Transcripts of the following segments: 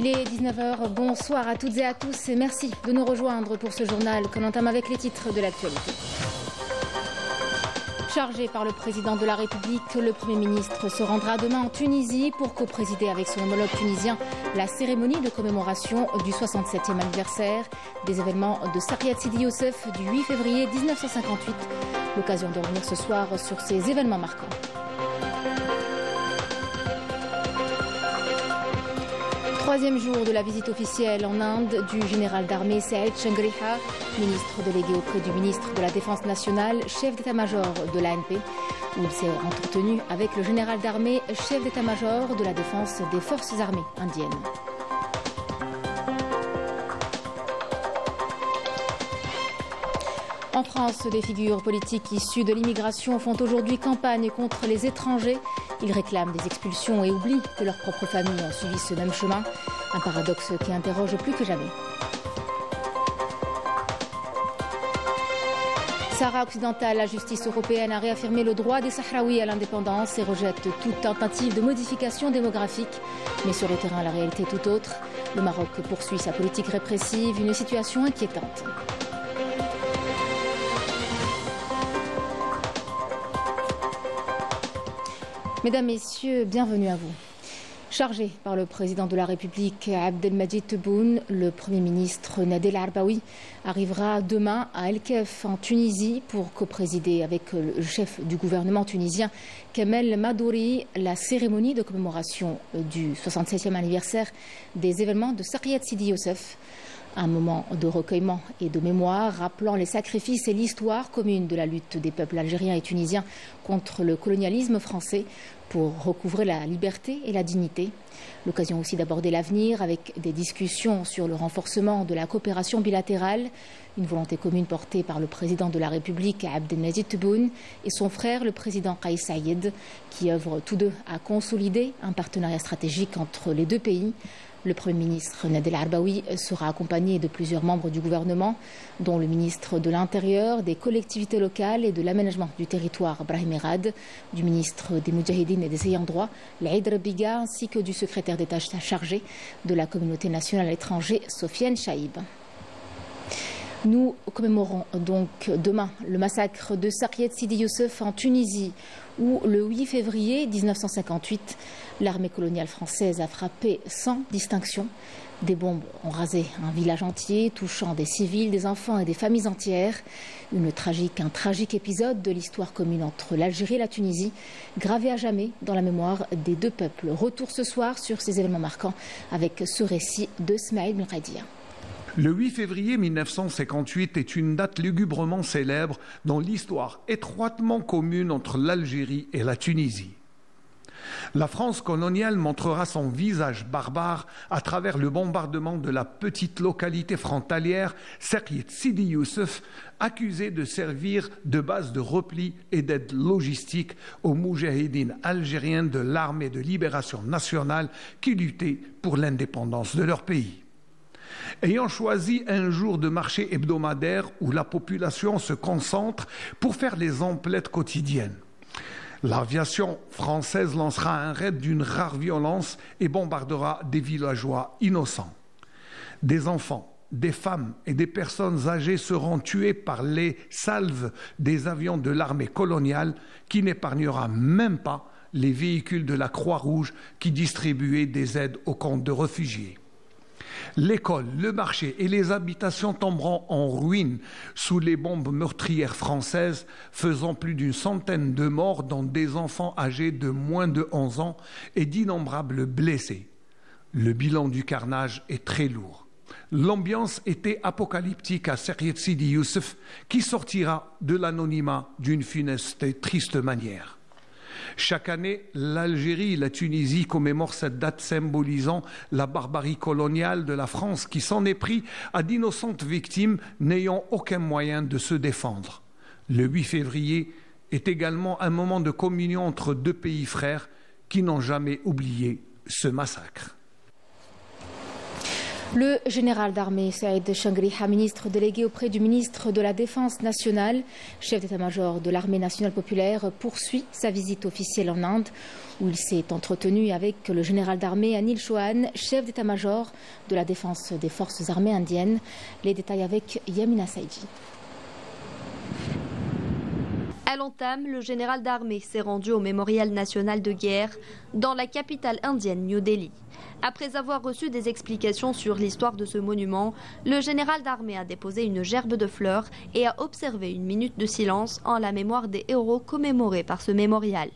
Il est 19 h, bonsoir à toutes et à tous et merci de nous rejoindre pour ce journal qu'on entame avec les titres de l'actualité. Chargé par le président de la République, le Premier ministre se rendra demain en Tunisie pour co-présider avec son homologue tunisien la cérémonie de commémoration du 67e anniversaire des événements de Sariyat Sidi Youssef du 8 février 1958. L'occasion de revenir ce soir sur ces événements marquants. Troisième jour de la visite officielle en Inde du général d'armée Saïd Changriha, ministre délégué auprès du ministre de la Défense nationale, chef d'état-major de l'ANP, où il s'est entretenu avec le général d'armée, chef d'état-major de la défense des forces armées indiennes. En France, des figures politiques issues de l'immigration font aujourd'hui campagne contre les étrangers. Ils réclament des expulsions et oublient que leurs propres familles ont suivi ce même chemin. Un paradoxe qui interroge plus que jamais. Sahara occidental, la justice européenne a réaffirmé le droit des Sahraouis à l'indépendance et rejette toute tentative de modification démographique. Mais sur le terrain, la réalité est tout autre. Le Maroc poursuit sa politique répressive, une situation inquiétante. Mesdames, Messieurs, bienvenue à vous. Chargé par le président de la République, Abdelmadjid Tebboune, le Premier ministre Nadel Arbaoui arrivera demain à El Kef en Tunisie pour co-présider avec le chef du gouvernement tunisien, Kamel Madouri, la cérémonie de commémoration du 67e anniversaire des événements de Sariyat Sidi Youssef. Un moment de recueillement et de mémoire rappelant les sacrifices et l'histoire commune de la lutte des peuples algériens et tunisiens contre le colonialisme français pour recouvrer la liberté et la dignité. L'occasion aussi d'aborder l'avenir avec des discussions sur le renforcement de la coopération bilatérale, une volonté commune portée par le président de la République Abdelmadjid Tebboune et son frère le président Kais Saïed, qui œuvrent tous deux à consolider un partenariat stratégique entre les deux pays. Le Premier ministre Nadel Arbaoui sera accompagné de plusieurs membres du gouvernement, dont le ministre de l'Intérieur, des collectivités locales et de l'aménagement du territoire, Brahim Erad, du ministre des Moudjahidines et des ayants droit, L'Aïd Biga, ainsi que du secrétaire d'État chargé de la communauté nationale à l'étranger, Sofiane Chaïb. Nous commémorons donc demain le massacre de Sariyat Sidi Youssef en Tunisie, où le 8 février 1958, l'armée coloniale française a frappé sans distinction. Des bombes ont rasé un village entier, touchant des civils, des enfants et des familles entières. Un tragique épisode de l'histoire commune entre l'Algérie et la Tunisie, gravé à jamais dans la mémoire des deux peuples. Retour ce soir sur ces événements marquants avec ce récit de Smaïl Benradia. Le 8 février 1958 est une date lugubrement célèbre dans l'histoire étroitement commune entre l'Algérie et la Tunisie. La France coloniale montrera son visage barbare à travers le bombardement de la petite localité frontalière Sariyat Sidi Youssef, accusée de servir de base de repli et d'aide logistique aux moudjahidines algériens de l'armée de libération nationale qui luttaient pour l'indépendance de leur pays. Ayant choisi un jour de marché hebdomadaire où la population se concentre pour faire les emplettes quotidiennes, l'aviation française lancera un raid d'une rare violence et bombardera des villageois innocents. Des enfants, des femmes et des personnes âgées seront tuées par les salves des avions de l'armée coloniale qui n'épargnera même pas les véhicules de la Croix-Rouge qui distribuaient des aides aux camps de réfugiés. L'école, le marché et les habitations tomberont en ruine sous les bombes meurtrières françaises, faisant plus d'une centaine de morts, dont des enfants âgés de moins de 11 ans et d'innombrables blessés. Le bilan du carnage est très lourd. L'ambiance était apocalyptique à Sariyat Sidi Youssef, qui sortira de l'anonymat d'une funeste et triste manière. Chaque année, l'Algérie et la Tunisie commémorent cette date symbolisant la barbarie coloniale de la France qui s'en est pris à d'innocentes victimes n'ayant aucun moyen de se défendre. Le 8 février est également un moment de communion entre deux pays frères qui n'ont jamais oublié ce massacre. Le général d'armée Saïd Changriha, ministre délégué auprès du ministre de la Défense nationale, chef d'état-major de l'armée nationale populaire, poursuit sa visite officielle en Inde, où il s'est entretenu avec le général d'armée Anil Chauhan, chef d'état-major de la défense des forces armées indiennes. Les détails avec Yamina Saïdji. À l'entame, le général d'armée s'est rendu au mémorial national de guerre dans la capitale indienne, New Delhi. Après avoir reçu des explications sur l'histoire de ce monument, le général d'armée a déposé une gerbe de fleurs et a observé une minute de silence en la mémoire des héros commémorés par ce mémorial.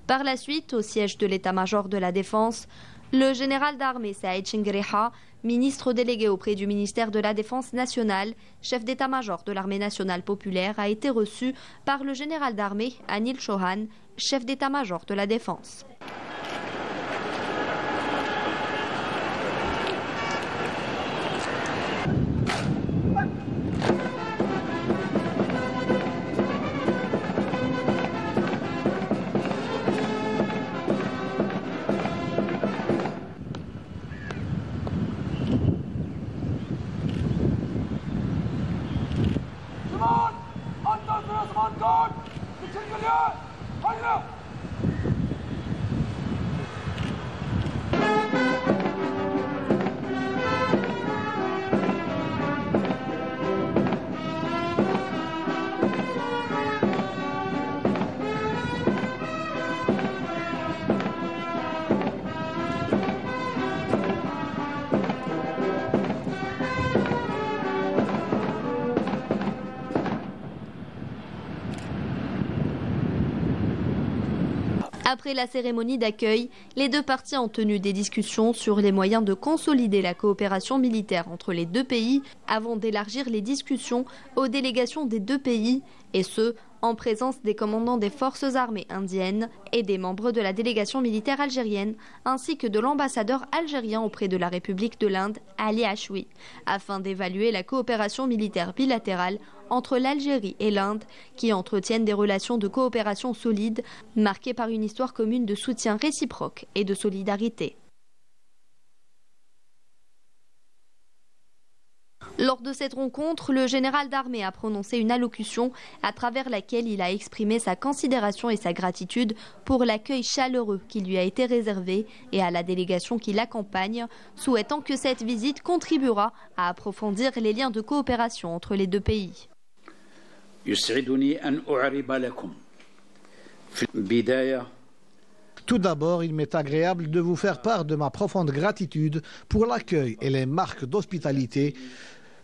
Par la suite, au siège de l'état-major de la Défense, le général d'armée Saïd Changriha, ministre délégué auprès du ministère de la Défense nationale, chef d'état-major de l'armée nationale populaire, a été reçu par le général d'armée Anil Chauhan, chef d'état-major de la Défense. Après la cérémonie d'accueil, les deux parties ont tenu des discussions sur les moyens de consolider la coopération militaire entre les deux pays avant d'élargir les discussions aux délégations des deux pays, et ce, en présence des commandants des forces armées indiennes et des membres de la délégation militaire algérienne, ainsi que de l'ambassadeur algérien auprès de la République de l'Inde, Ali Achoui, afin d'évaluer la coopération militaire bilatérale entre l'Algérie et l'Inde, qui entretiennent des relations de coopération solides, marquées par une histoire commune de soutien réciproque et de solidarité. Lors de cette rencontre, le général d'armée a prononcé une allocution à travers laquelle il a exprimé sa considération et sa gratitude pour l'accueil chaleureux qui lui a été réservé et à la délégation qui l'accompagne, souhaitant que cette visite contribuera à approfondir les liens de coopération entre les deux pays. Tout d'abord, il m'est agréable de vous faire part de ma profonde gratitude pour l'accueil et les marques d'hospitalité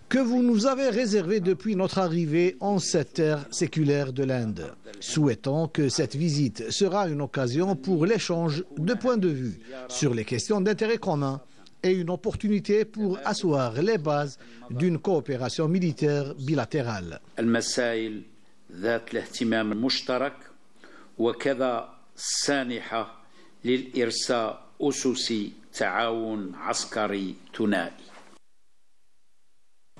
que vous nous avez réservées depuis notre arrivée en cette terre séculaire de l'Inde. Souhaitons que cette visite sera une occasion pour l'échange de points de vue sur les questions d'intérêt commun et une opportunité pour asseoir les bases d'une coopération militaire bilatérale.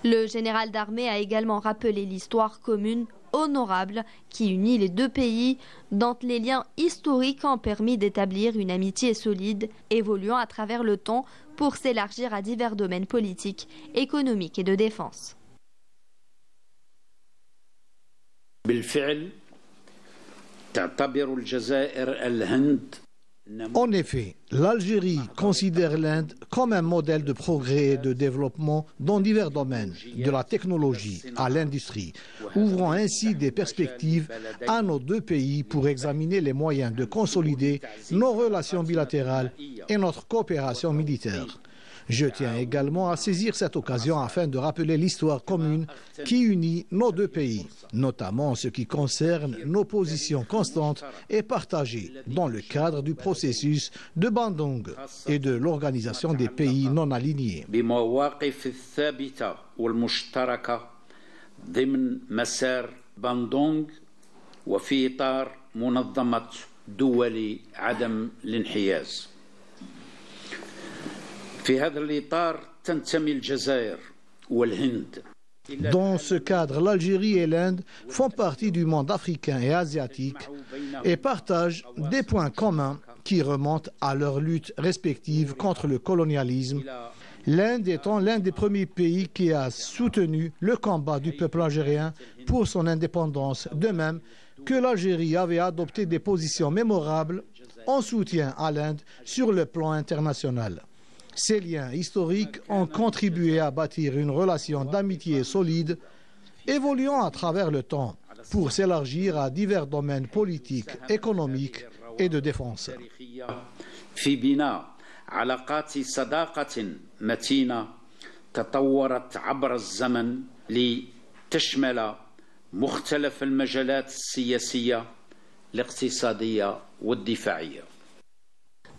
Le général d'armée a également rappelé l'histoire commune honorable qui unit les deux pays, dont les liens historiques ont permis d'établir une amitié solide, évoluant à travers le temps pour s'élargir à divers domaines politiques, économiques et de défense. En effet, l'Algérie considère l'Inde comme un modèle de progrès et de développement dans divers domaines, de la technologie à l'industrie, ouvrant ainsi des perspectives à nos deux pays pour examiner les moyens de consolider nos relations bilatérales et notre coopération militaire. Je tiens également à saisir cette occasion afin de rappeler l'histoire commune qui unit nos deux pays, notamment en ce qui concerne nos positions constantes et partagées dans le cadre du processus de Bandung et de l'Organisation des pays non alignés. ضمن مسار باندونغ وفي إطار منظمة دول عدم الانحياز. في هذا الإطار تنتمي الجزائر والهند. Dans ce cadre, l'Algérie et l'Inde font partie du monde africain et asiatique et partagent des points communs qui remontent à leur lutte respective contre le colonialisme, l'Inde étant l'un des premiers pays qui a soutenu le combat du peuple algérien pour son indépendance, de même que l'Algérie avait adopté des positions mémorables en soutien à l'Inde sur le plan international. Ces liens historiques ont contribué à bâtir une relation d'amitié solide, évoluant à travers le temps pour s'élargir à divers domaines politiques, économiques et de défense. علاقات صداقة متينة تطورت عبر الزمن لتشمل مختلف المجالات السياسية الاقتصادية والدفاعية.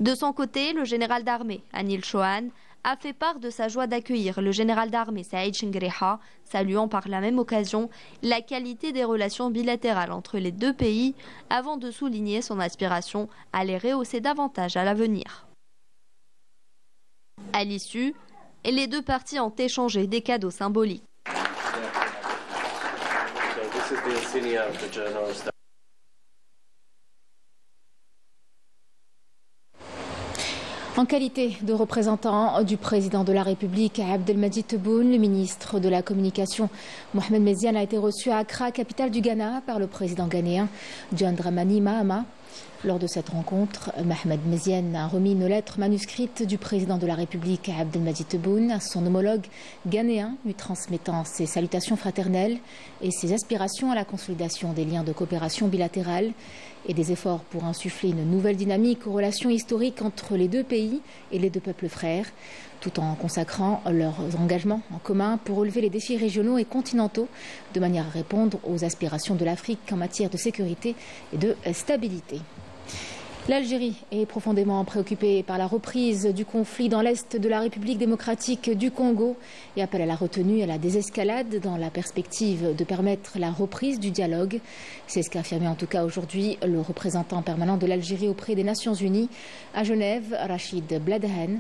De son côté, le général d'armée, Anil Chauhan, a fait part de sa joie d'accueillir le général d'armée Saïd Chingreha, saluant par la même occasion la qualité des relations bilatérales entre les deux pays, avant de souligner son aspiration à les rehausser davantage à l'avenir. À l'issue, les deux parties ont échangé des cadeaux symboliques. En qualité de représentant du président de la République, Abdelmadjid Tebboune, le ministre de la Communication, Mohamed Meziane, a été reçu à Accra, capitale du Ghana, par le président ghanéen John Dramani Mahama. Lors de cette rencontre, Mohamed Meziane a remis une lettre manuscrite du président de la République, Abdelmadjid Tebboune, à son homologue ghanéen, lui transmettant ses salutations fraternelles et ses aspirations à la consolidation des liens de coopération bilatérale et des efforts pour insuffler une nouvelle dynamique aux relations historiques entre les deux pays et les deux peuples frères, tout en consacrant leurs engagements en commun pour relever les défis régionaux et continentaux de manière à répondre aux aspirations de l'Afrique en matière de sécurité et de stabilité. L'Algérie est profondément préoccupée par la reprise du conflit dans l'est de la République démocratique du Congo et appelle à la retenue et à la désescalade dans la perspective de permettre la reprise du dialogue. C'est ce qu'a affirmé en tout cas aujourd'hui le représentant permanent de l'Algérie auprès des Nations Unies à Genève, Rachid Bladhan.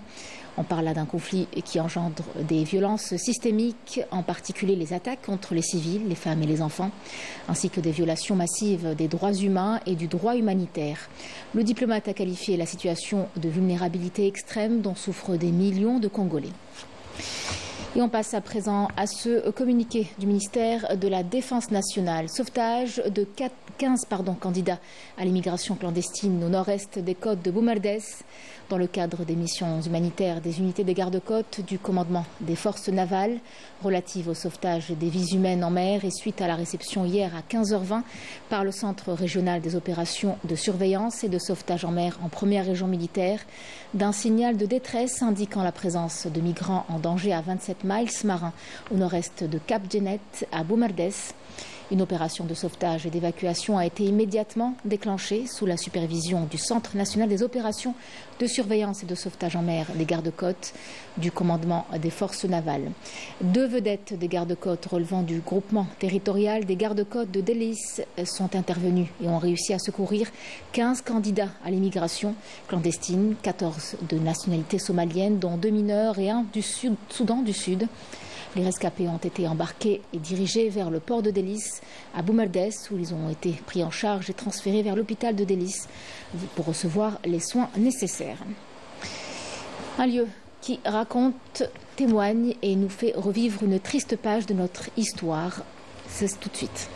On parle là d'un conflit qui engendre des violences systémiques, en particulier les attaques contre les civils, les femmes et les enfants, ainsi que des violations massives des droits humains et du droit humanitaire. Le diplomate a qualifié la situation de vulnérabilité extrême dont souffrent des millions de Congolais. Et on passe à présent à ce communiqué du ministère de la Défense nationale. Sauvetage de 15 candidats à l'immigration clandestine au nord-est des côtes de Boumerdès, dans le cadre des missions humanitaires des unités des gardes-côtes du commandement des forces navales relatives au sauvetage des vies humaines en mer et suite à la réception hier à 15h20 par le Centre régional des opérations de surveillance et de sauvetage en mer en première région militaire d'un signal de détresse indiquant la présence de migrants en danger à 27 miles marins au nord-est de Cap Djenet à Boumerdès. Une opération de sauvetage et d'évacuation a été immédiatement déclenchée sous la supervision du Centre national des opérations de surveillance et de sauvetage en mer des gardes-côtes du commandement des forces navales. 2 vedettes des gardes-côtes relevant du groupement territorial des gardes-côtes de Délis sont intervenues et ont réussi à secourir 15 candidats à l'immigration clandestine, 14 de nationalité somalienne, dont 2 mineurs et 1 du Soudan du Sud. Les rescapés ont été embarqués et dirigés vers le port de Délis, à Boumerdès, où ils ont été pris en charge et transférés vers l'hôpital de Délis pour recevoir les soins nécessaires. Un lieu qui raconte, témoigne et nous fait revivre une triste page de notre histoire. C'est tout de suite.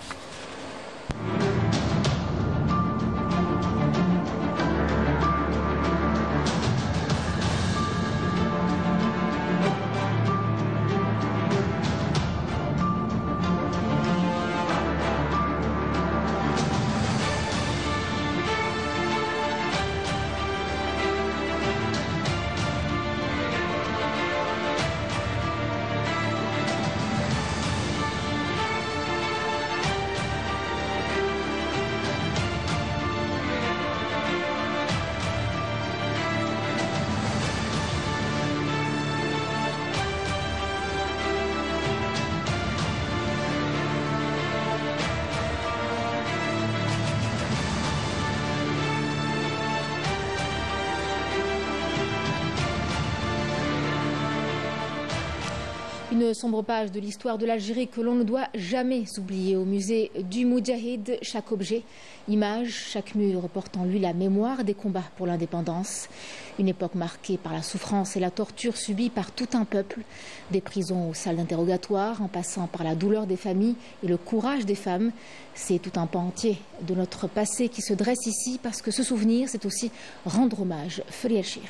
Une sombre page de l'histoire de l'Algérie que l'on ne doit jamais oublier. Au musée du Moudjahid, chaque objet, image, chaque mur porte en lui la mémoire des combats pour l'indépendance. Une époque marquée par la souffrance et la torture subie par tout un peuple. Des prisons aux salles d'interrogatoire, en passant par la douleur des familles et le courage des femmes. C'est tout un pan entier de notre passé qui se dresse ici parce que ce souvenir, c'est aussi rendre hommage. Feri El-Chir.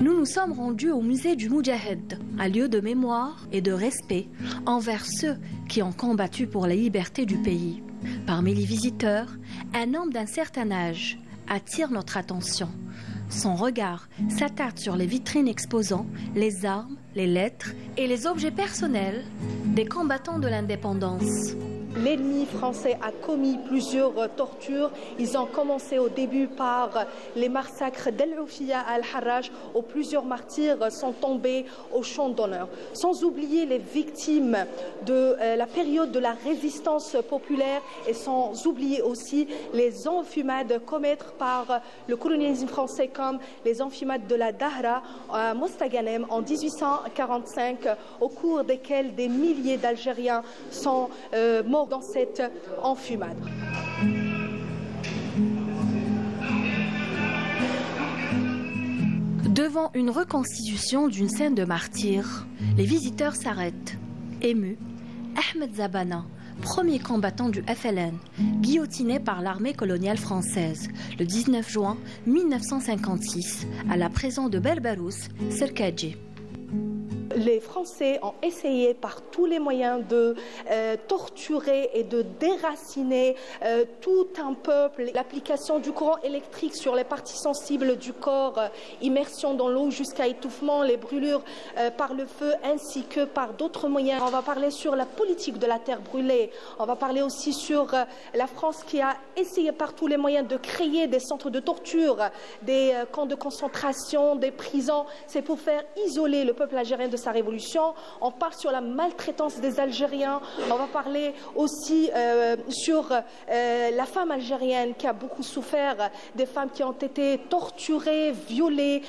Nous nous sommes rendus au musée du Moudjahid, un lieu de mémoire et de respect envers ceux qui ont combattu pour la liberté du pays. Parmi les visiteurs, un homme d'un certain âge attire notre attention. Son regard s'attarde sur les vitrines exposant les armes, les lettres et les objets personnels des combattants de l'indépendance. L'ennemi français a commis plusieurs tortures. Ils ont commencé au début par les massacres d'El Oufia à Al-Harraj, où plusieurs martyrs sont tombés au champ d'honneur. Sans oublier les victimes de la période de la résistance populaire et sans oublier aussi les enfumades commises par le colonialisme français comme les enfumades de la Dahra à Mostaganem en 1845, au cours desquelles des milliers d'Algériens sont morts dans cette enfumade. Devant une reconstitution d'une scène de martyrs, les visiteurs s'arrêtent. Émus, Ahmed Zabana, premier combattant du FLN, guillotiné par l'armée coloniale française le 19 juin 1956 à la prison de Belbarousse, Serkadji. Les Français ont essayé par tous les moyens de torturer et de déraciner tout un peuple. L'application du courant électrique sur les parties sensibles du corps, immersion dans l'eau jusqu'à étouffement, les brûlures par le feu ainsi que par d'autres moyens. On va parler sur la politique de la terre brûlée. On va parler aussi sur la France qui a essayé par tous les moyens de créer des centres de torture, des camps de concentration, des prisons. C'est pour faire isoler le peuple algérien de sa révolution. On parle sur la maltraitance des Algériens. On va parler aussi sur la femme algérienne qui a beaucoup souffert, des femmes qui ont été torturées, violées,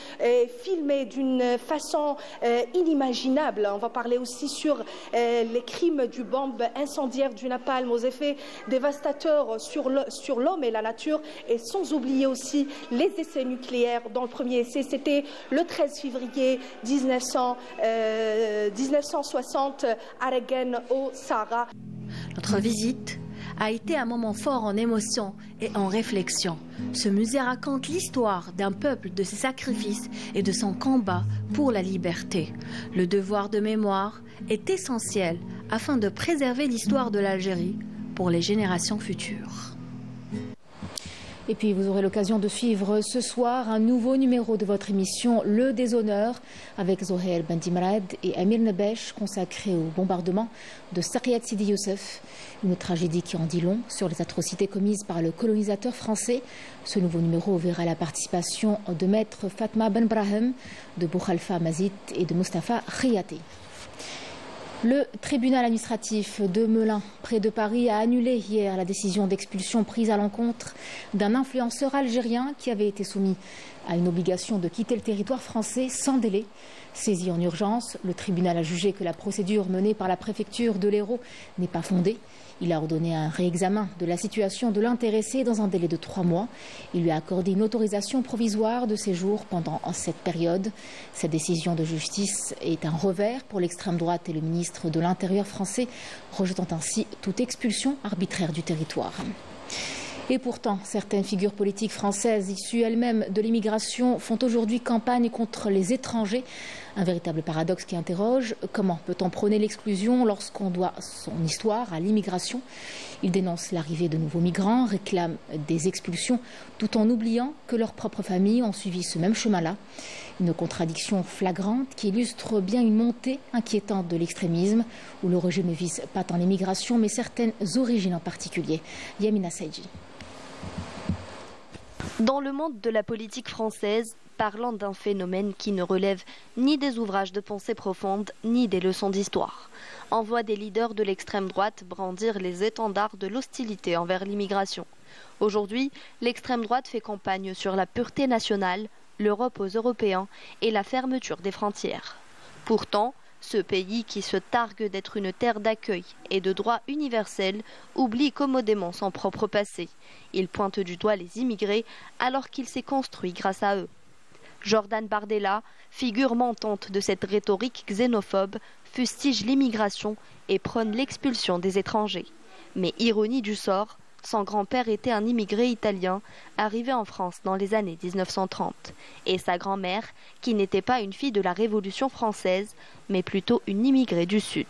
filmées d'une façon inimaginable. On va parler aussi sur les crimes du bombe incendiaire du napalm aux effets dévastateurs sur l'homme et la nature, et sans oublier aussi les essais nucléaires. Dans le premier essai, c'était le 13 février 1960 à Regen au Sahara. Notre visite a été un moment fort en émotion et en réflexion. Ce musée raconte l'histoire d'un peuple, de ses sacrifices et de son combat pour la liberté. Le devoir de mémoire est essentiel afin de préserver l'histoire de l'Algérie pour les générations futures. Et puis vous aurez l'occasion de suivre ce soir un nouveau numéro de votre émission Le Déshonneur avec Zohair Bendimrad et Amir Nebesh, consacré au bombardement de Saqiat Sidi Youssef. Une tragédie qui en dit long sur les atrocités commises par le colonisateur français. Ce nouveau numéro verra la participation de maître Fatma Ben Brahem, de Boukhalifa Mazid et de Mustafa Khiyaté. Le tribunal administratif de Melun, près de Paris, a annulé hier la décision d'expulsion prise à l'encontre d'un influenceur algérien qui avait été soumis à une obligation de quitter le territoire français sans délai. Saisi en urgence, le tribunal a jugé que la procédure menée par la préfecture de l'Hérault n'est pas fondée. Il a ordonné un réexamen de la situation de l'intéressé dans un délai de 3 mois. Il lui a accordé une autorisation provisoire de séjour pendant cette période. Cette décision de justice est un revers pour l'extrême droite et le ministre de l'Intérieur français, rejetant ainsi toute expulsion arbitraire du territoire. Et pourtant, certaines figures politiques françaises issues elles-mêmes de l'immigration font aujourd'hui campagne contre les étrangers. Un véritable paradoxe qui interroge comment peut-on prôner l'exclusion lorsqu'on doit son histoire à l'immigration. Ils dénoncent l'arrivée de nouveaux migrants, réclament des expulsions tout en oubliant que leurs propres familles ont suivi ce même chemin-là. Une contradiction flagrante qui illustre bien une montée inquiétante de l'extrémisme où le rejet ne vise pas tant l'immigration mais certaines origines en particulier. Yamina Saïdji. Dans le monde de la politique française, parlant d'un phénomène qui ne relève ni des ouvrages de pensée profonde, ni des leçons d'histoire. On voit des leaders de l'extrême droite brandir les étendards de l'hostilité envers l'immigration. Aujourd'hui, l'extrême droite fait campagne sur la pureté nationale, l'Europe aux Européens et la fermeture des frontières. Pourtant, Ce pays, qui se targue d'être une terre d'accueil et de droit universel, oublie commodément son propre passé. Il pointe du doigt les immigrés alors qu'il s'est construit grâce à eux. Jordan Bardella, figure montante de cette rhétorique xénophobe, fustige l'immigration et prône l'expulsion des étrangers. Mais ironie du sort, son grand-père était un immigré italien arrivé en France dans les années 1930. Et sa grand-mère, qui n'était pas une fille de la Révolution française, mais plutôt une immigrée du Sud.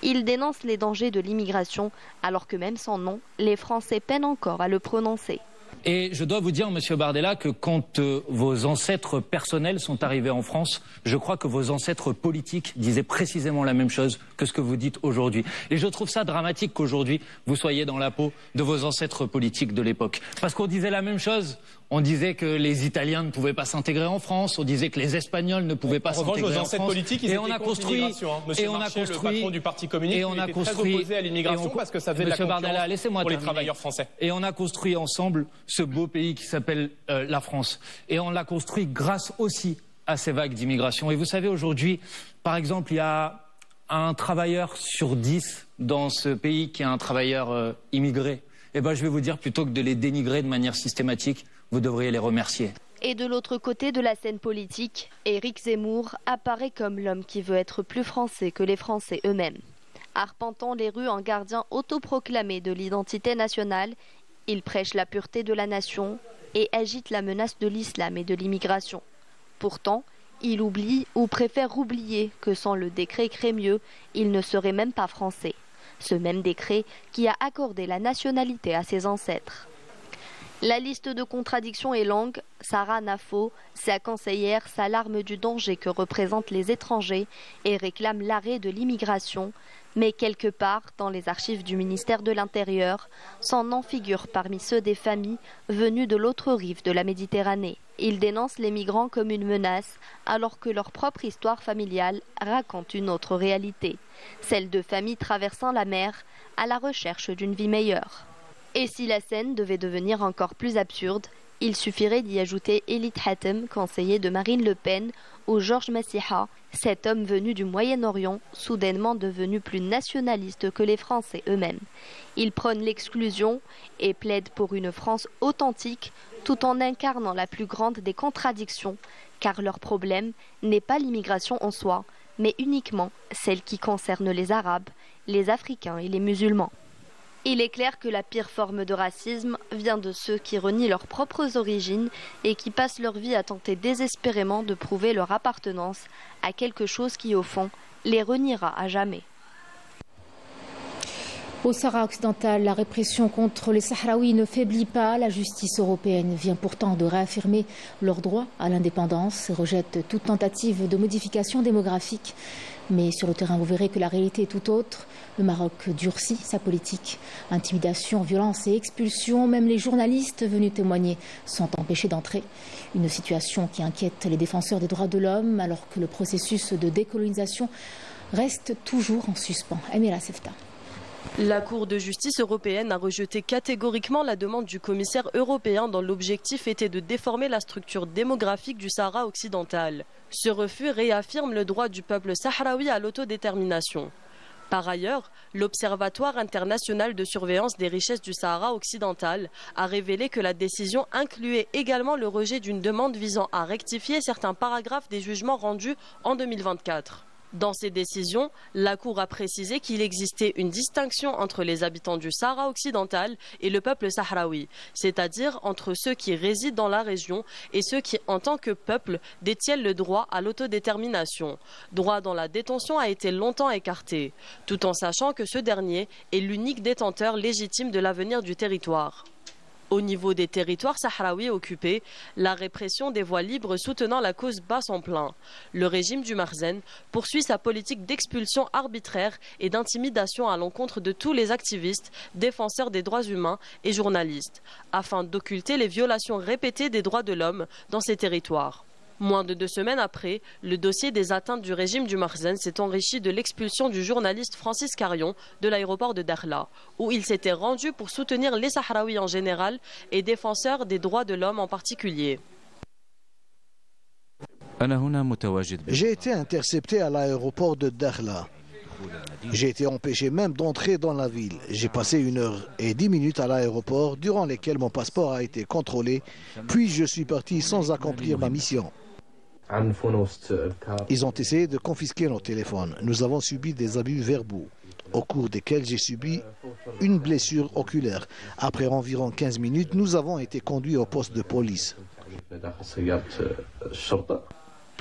Il dénonce les dangers de l'immigration, alors que même son nom, les Français peinent encore à le prononcer. Et je dois vous dire, Monsieur Bardella, que quand vos ancêtres personnels sont arrivés en France, je crois que vos ancêtres politiques disaient précisément la même chose que ce que vous dites aujourd'hui. Et je trouve ça dramatique qu'aujourd'hui, vous soyez dans la peau de vos ancêtres politiques de l'époque. Parce qu'on disait la même chose. On disait que les Italiens ne pouvaient pas s'intégrer en France, on disait que les Espagnols ne pouvaient pas s'intégrer en France. Vos ancêtres politiques, ils étaient contre l'immigration. Monsieur Marchais, le patron du Parti communiste, il était très opposé à l'immigration parce que ça faisait de la concurrence pour les travailleurs français. Et on a construit ensemble ce beau pays qui s'appelle la France. Et on l'a construit grâce aussi à ces vagues d'immigration. Et vous savez, aujourd'hui, par exemple, il y a un travailleur sur 10 dans ce pays qui est un travailleur immigré. Eh bien, je vais vous dire, plutôt que de les dénigrer de manière systématique, vous devriez les remercier. Et de l'autre côté de la scène politique, Éric Zemmour apparaît comme l'homme qui veut être plus français que les Français eux-mêmes. Arpentant les rues en gardien autoproclamé de l'identité nationale, il prêche la pureté de la nation et agite la menace de l'islam et de l'immigration. Pourtant, il oublie ou préfère oublier que sans le décret Crémieux, il ne serait même pas français. Ce même décret qui a accordé la nationalité à ses ancêtres. La liste de contradictions est longue. Sarah Nafo, sa conseillère, s'alarme du danger que représentent les étrangers et réclame l'arrêt de l'immigration. Mais quelque part, dans les archives du ministère de l'Intérieur, son nom figure parmi ceux des familles venues de l'autre rive de la Méditerranée. Il dénonce les migrants comme une menace, alors que leur propre histoire familiale raconte une autre réalité, celle de familles traversant la mer à la recherche d'une vie meilleure. Et si la scène devait devenir encore plus absurde, il suffirait d'y ajouter Elit Hatem, conseiller de Marine Le Pen, ou Georges Massiha, cet homme venu du Moyen-Orient, soudainement devenu plus nationaliste que les Français eux-mêmes. Il prône l'exclusion et plaide pour une France authentique, tout en incarnant la plus grande des contradictions, car leur problème n'est pas l'immigration en soi, mais uniquement celle qui concerne les Arabes, les Africains et les musulmans. Il est clair que la pire forme de racisme vient de ceux qui renient leurs propres origines et qui passent leur vie à tenter désespérément de prouver leur appartenance à quelque chose qui, au fond, les reniera à jamais. Au Sahara occidental, la répression contre les Sahraouis ne faiblit pas. La justice européenne vient pourtant de réaffirmer leur droit à l'indépendance et rejette toute tentative de modification démographique. Mais sur le terrain, vous verrez que la réalité est tout autre. Le Maroc durcit sa politique. Intimidation, violence et expulsion. Même les journalistes venus témoigner sont empêchés d'entrer. Une situation qui inquiète les défenseurs des droits de l'homme alors que le processus de décolonisation reste toujours en suspens. Amira Sefta. La Cour de justice européenne a rejeté catégoriquement la demande du commissaire européen dont l'objectif était de déformer la structure démographique du Sahara occidental. Ce refus réaffirme le droit du peuple sahraoui à l'autodétermination. Par ailleurs, l'Observatoire international de surveillance des richesses du Sahara occidental a révélé que la décision incluait également le rejet d'une demande visant à rectifier certains paragraphes des jugements rendus en 2024. Dans ces décisions, la Cour a précisé qu'il existait une distinction entre les habitants du Sahara occidental et le peuple sahraoui, c'est-à-dire entre ceux qui résident dans la région et ceux qui, en tant que peuple, détiennent le droit à l'autodétermination, droit dont la détention a été longtemps écarté, tout en sachant que ce dernier est l'unique détenteur légitime de l'avenir du territoire. Au niveau des territoires sahraouis occupés, la répression des voix libres soutenant la cause bat son plein. Le régime du Marzen poursuit sa politique d'expulsion arbitraire et d'intimidation à l'encontre de tous les activistes, défenseurs des droits humains et journalistes, afin d'occulter les violations répétées des droits de l'homme dans ces territoires. Moins de 2 semaines après, le dossier des atteintes du régime du Marzen s'est enrichi de l'expulsion du journaliste Francis Carion de l'aéroport de Dakhla, où il s'était rendu pour soutenir les Sahraouis en général et défenseurs des droits de l'homme en particulier. J'ai été intercepté à l'aéroport de Dakhla. J'ai été empêché même d'entrer dans la ville. J'ai passé 1h10 à l'aéroport, durant lesquelles mon passeport a été contrôlé, puis je suis parti sans accomplir ma mission. Ils ont essayé de confisquer nos téléphones. Nous avons subi des abus verbaux, au cours desquels j'ai subi une blessure oculaire. Après environ 15 minutes, nous avons été conduits au poste de police.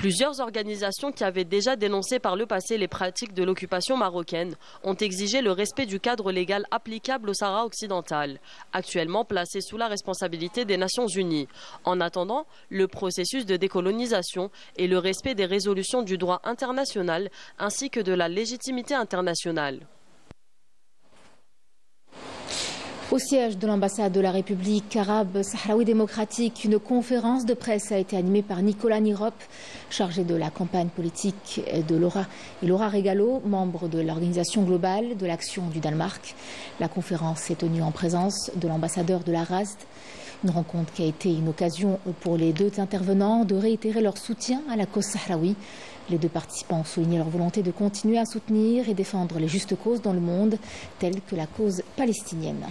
Plusieurs organisations qui avaient déjà dénoncé par le passé les pratiques de l'occupation marocaine ont exigé le respect du cadre légal applicable au Sahara occidental, actuellement placé sous la responsabilité des Nations Unies. En attendant, le processus de décolonisation et le respect des résolutions du droit international ainsi que de la légitimité internationale. Au siège de l'ambassade de la République arabe sahraoui démocratique, une conférence de presse a été animée par Nicolas Nirop, chargé de la campagne politique de Laura Regalo, membre de l'Organisation globale de l'action du Danemark. La conférence s'est tenue en présence de l'ambassadeur de la RASD. Une rencontre qui a été une occasion pour les deux intervenants de réitérer leur soutien à la cause sahraoui. Les deux participants ont souligné leur volonté de continuer à soutenir et défendre les justes causes dans le monde, telles que la cause palestinienne.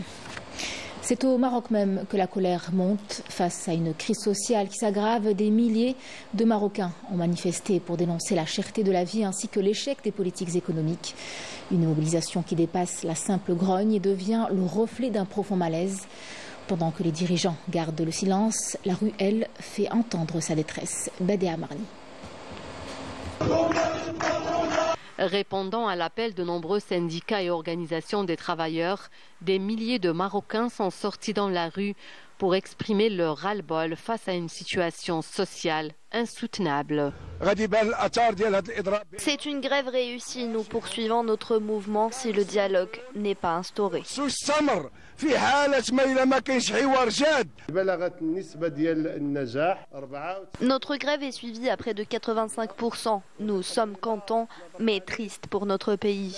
C'est au Maroc même que la colère monte face à une crise sociale qui s'aggrave. Des milliers de Marocains ont manifesté pour dénoncer la cherté de la vie ainsi que l'échec des politiques économiques. Une mobilisation qui dépasse la simple grogne et devient le reflet d'un profond malaise. Pendant que les dirigeants gardent le silence, la rue, elle, fait entendre sa détresse. Badea Marni. Répondant à l'appel de nombreux syndicats et organisations des travailleurs, des milliers de Marocains sont sortis dans la rue pour exprimer leur ras-le-bol face à une situation sociale insoutenable. C'est une grève réussie. Nous poursuivons notre mouvement si le dialogue n'est pas instauré. Notre grève est suivie à près de 85%. Nous sommes contents, mais tristes pour notre pays.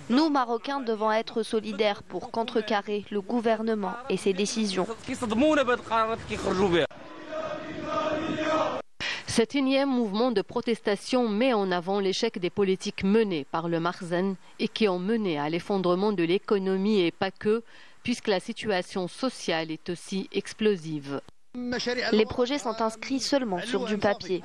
Nous, Marocains, devons être solidaires pour contrecarrer le gouvernement et ses décisions. Cet énième mouvement de protestation met en avant l'échec des politiques menées par le Marzen et qui ont mené à l'effondrement de l'économie et pas que, puisque la situation sociale est aussi explosive. Les projets sont inscrits seulement sur du papier.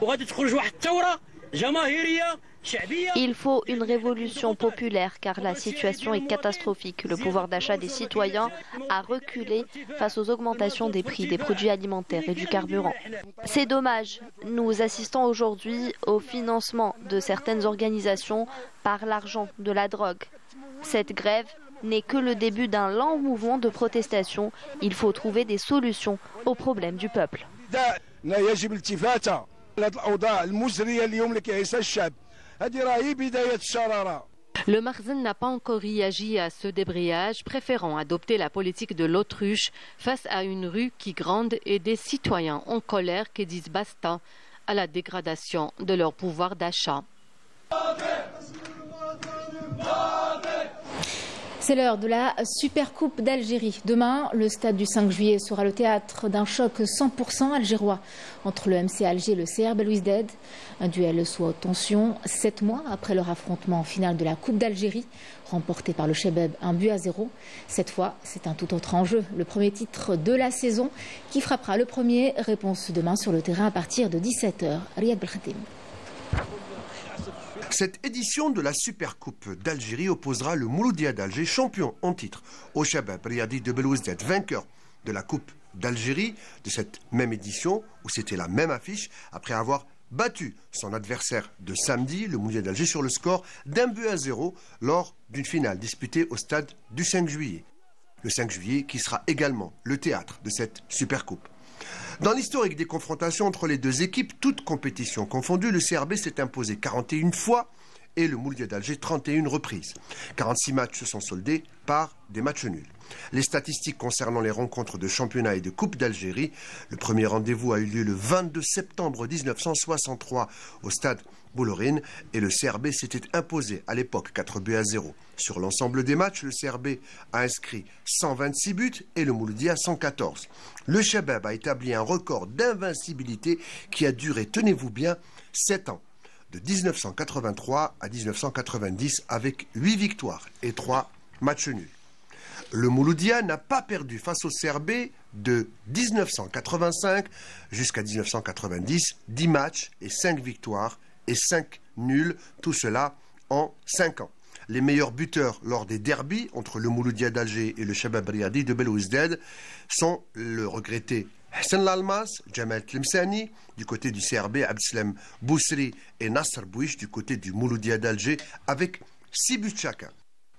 Il faut une révolution populaire car la situation est catastrophique. Le pouvoir d'achat des citoyens a reculé face aux augmentations des prix des produits alimentaires et du carburant. C'est dommage. Nous assistons aujourd'hui au financement de certaines organisations par l'argent de la drogue. Cette grève n'est que le début d'un lent mouvement de protestation. Il faut trouver des solutions aux problèmes du peuple. Le Marzen n'a pas encore réagi à ce débrayage, préférant adopter la politique de l'autruche face à une rue qui gronde et des citoyens en colère qui disent basta à la dégradation de leur pouvoir d'achat. C'est l'heure de la Supercoupe d'Algérie. Demain, le stade du 5 juillet sera le théâtre d'un choc 100% algérois entre le MC Alger et le CR Belouizdad. Un duel sous haute tension, 7 mois après leur affrontement en finale de la Coupe d'Algérie, remporté par le Chebeb 1-0. Cette fois, c'est un tout autre enjeu. Le premier titre de la saison qui frappera le premier. Réponse demain sur le terrain à partir de 17h. Riyad Belkhatim. Cette édition de la Supercoupe d'Algérie opposera le Mouloudia d'Alger, champion en titre, au Chebeb Riadi de Belouizdad, vainqueur de la Coupe d'Algérie de cette même édition, où c'était la même affiche, après avoir battu son adversaire de samedi, le Mouloudia d'Alger, sur le score d'1-0 lors d'une finale disputée au stade du 5 juillet. Le 5 juillet qui sera également le théâtre de cette Supercoupe. Dans l'historique des confrontations entre les deux équipes, toutes compétitions confondues, le CRB s'est imposé 41 fois et le Mouloudia d'Alger 31 reprises. 46 matchs se sont soldés par des matchs nuls. Les statistiques concernant les rencontres de championnat et de Coupe d'Algérie, le premier rendez-vous a eu lieu le 22 septembre 1963 au stade Boulorine et le CRB s'était imposé à l'époque 4-0. Sur l'ensemble des matchs, le CRB a inscrit 126 buts et le Mouloudia 114. Le Chabab a établi un record d'invincibilité qui a duré, tenez-vous bien, 7 ans, de 1983 à 1990 avec 8 victoires et 3 matchs nuls. Le Mouloudia n'a pas perdu face au CRB de 1985 jusqu'à 1990, 10 matchs et 5 victoires et 5 nuls, tout cela en 5 ans. Les meilleurs buteurs lors des derbies entre le Mouloudia d'Alger et le Chabab Riadi de Belouizdad sont le regretté Hassan Lalmas, Jamal Tlemceni du côté du CRB, Abdeslam Boussri et Nasser Bouich du côté du Mouloudia d'Alger avec 6 buts chacun.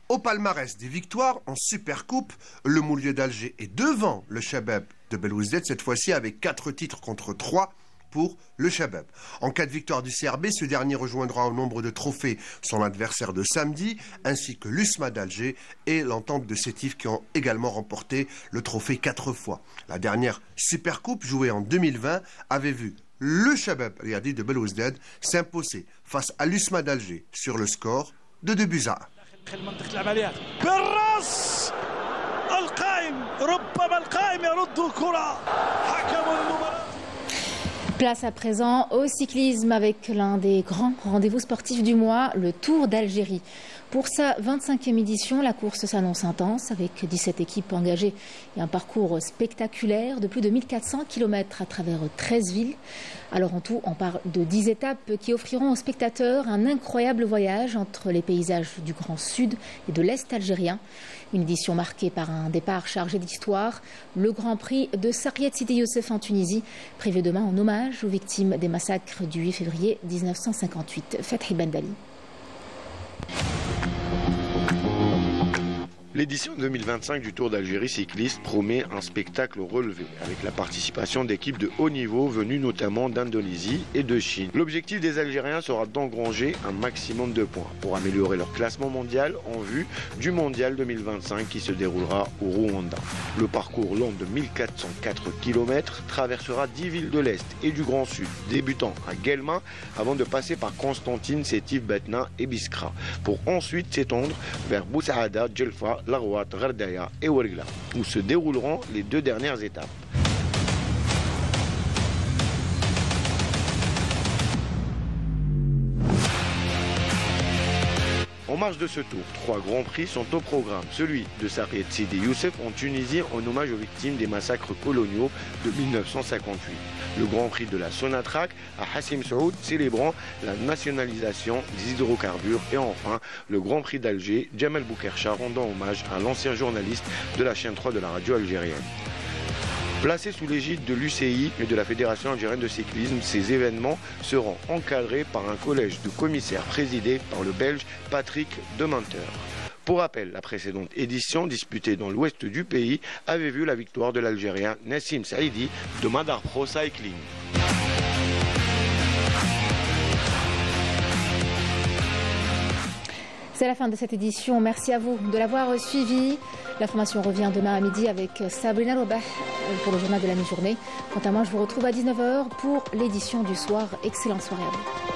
Au palmarès des victoires en Supercoupe, le Mouloudia d'Alger est devant le Chabab de Belouizdad, cette fois-ci avec 4 titres contre 3 pour le Chabab. En cas de victoire du CRB, ce dernier rejoindra au nombre de trophées son adversaire de samedi, ainsi que l'USMA d'Alger et l'Entente de Sétif qui ont également remporté le trophée 4 fois. La dernière Supercoupe jouée en 2020 avait vu le Chabab Riadi de Belouizdad s'imposer face à l'USMA d'Alger sur le score de 2-1. Place à présent au cyclisme avec l'un des grands rendez-vous sportifs du mois, le Tour d'Algérie. Pour sa 25e édition, la course s'annonce intense avec 17 équipes engagées et un parcours spectaculaire de plus de 1400 km à travers 13 villes. Alors en tout, on parle de 10 étapes qui offriront aux spectateurs un incroyable voyage entre les paysages du Grand Sud et de l'Est algérien. Une édition marquée par un départ chargé d'histoire, le Grand Prix de Sarriet Sidi Youssef en Tunisie, prévu demain en hommage aux victimes des massacres du 8 février 1958. Fethi Bendali. L'édition 2025 du Tour d'Algérie cycliste promet un spectacle relevé avec la participation d'équipes de haut niveau venues notamment d'Indonésie et de Chine. L'objectif des Algériens sera d'engranger un maximum de points pour améliorer leur classement mondial en vue du mondial 2025 qui se déroulera au Rwanda. Le parcours long de 1404 km traversera 10 villes de l'Est et du Grand Sud, débutant à Guelma avant de passer par Constantine, Sétif, Batna et Biskra pour ensuite s'étendre vers Boussaada, Djelfa, Larouat, Gardaya et Ouergla, où se dérouleront les 2 dernières étapes. En marge de ce tour, 3 grands prix sont au programme. Celui de Sarriet Sidi Youssef en Tunisie en hommage aux victimes des massacres coloniaux de 1958. Le Grand Prix de la Sonatrach à Hassim Saoud célébrant la nationalisation des hydrocarbures. Et enfin, le Grand Prix d'Alger, Jamal Boukercha rendant hommage à l'ancien journaliste de la chaîne 3 de la radio algérienne. Placés sous l'égide de l'UCI et de la Fédération algérienne de cyclisme, ces événements seront encadrés par un collège de commissaires présidé par le Belge Patrick Demanteur. Pour rappel, la précédente édition, disputée dans l'ouest du pays, avait vu la victoire de l'Algérien Nassim Saïdi de Madar Pro Cycling. C'est la fin de cette édition. Merci à vous de l'avoir suivi. L'information revient demain à midi avec Sabrina Robah pour le journal de la mi-journée. Quant à moi, je vous retrouve à 19h pour l'édition du soir. Excellente soirée à vous.